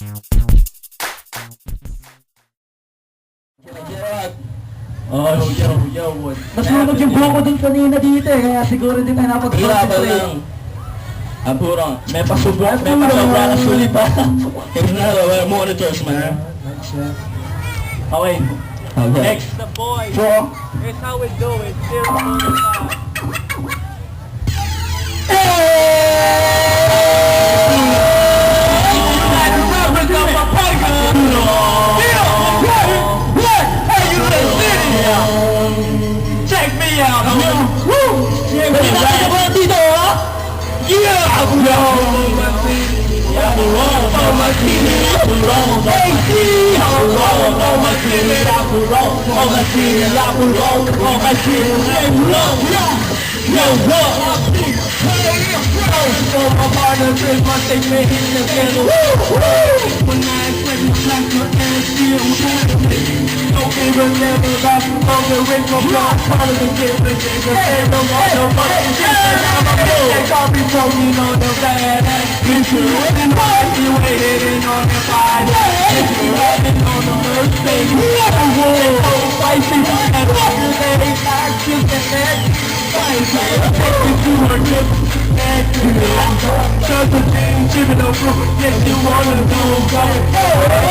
Oh, yo. Nasunog yung buko dun kanina dito eh, kaya siguro din na Hirapan lang. Apurang, may pasubok, may pasubok na suli pa. Hindi na, wala monitors man. Okay. Next. The boys. So, Here's how we do it. 0 check me out,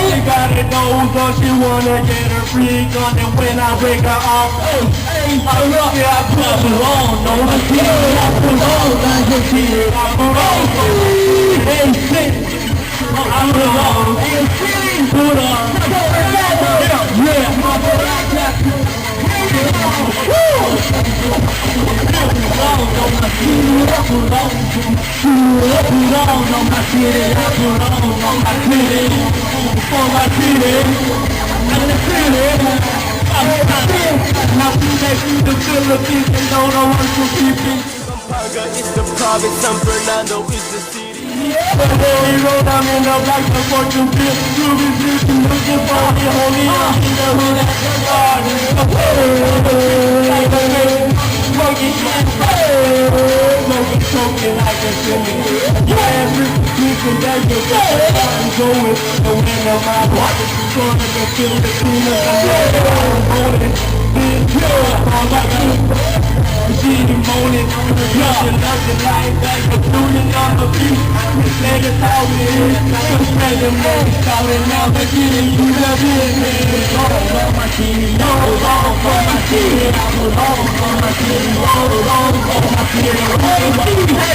you gotta know, cause she wanna get her freak on, and when I break her off, I put her on, no, I put her on, I put her on, It's the province, San Fernando is the city. I'm in the black fortune field. Looking for the holy in the hood at the garden. Smoking like a swimming. Every week and day you get I'm going. The wind of my water is gonna go feel the cleaner. I'm holding. All like see the morning, you love the light that you're doing on the beat. This nigga's how it is. Just let them know it's calling now, but getting you the business. Roll on my city, roll on for my city, roll on for my city, roll on for my city, roll on for my city.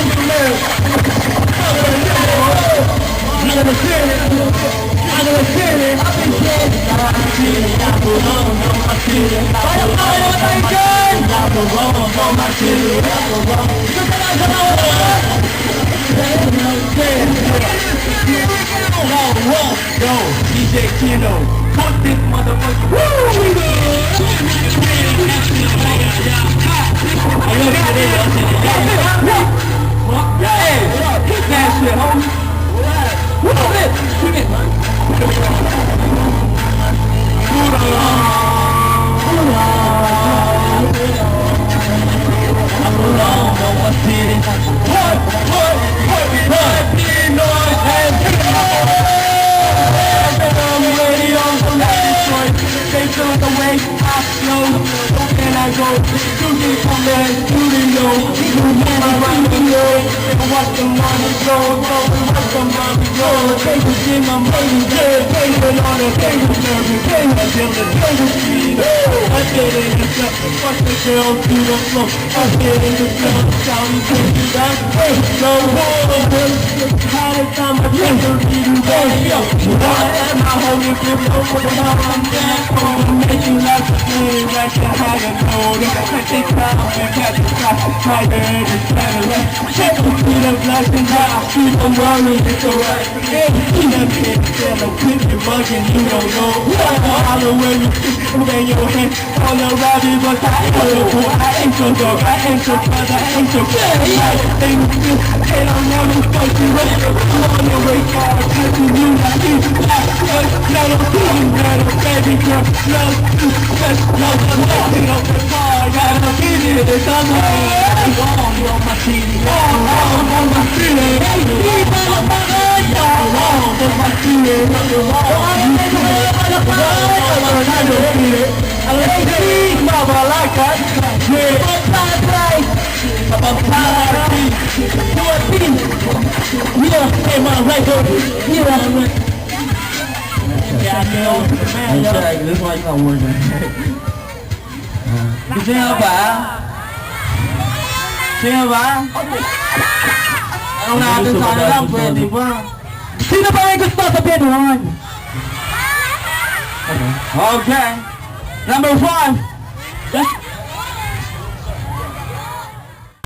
I'm gonna feel it, I'm gonna feel it, I've been dead. My city, I roll on for my city, I roll on for my city, I roll on for my city, I roll on for my city. Yo, DJ Kino, put this motherfucker. Hey, hit that shit, homie. What up? Shoot it, man. Ang lasing mabalakan Pagpapatay Pagpapatay Tuwatin Mira Emang Rider Mira This one is not working. Gusto niyo ba? Gusto niyo ba? Anong natin sa kanila? Pwede ba? Sino ba may gusto sa pinuhan? Okay. Number 5.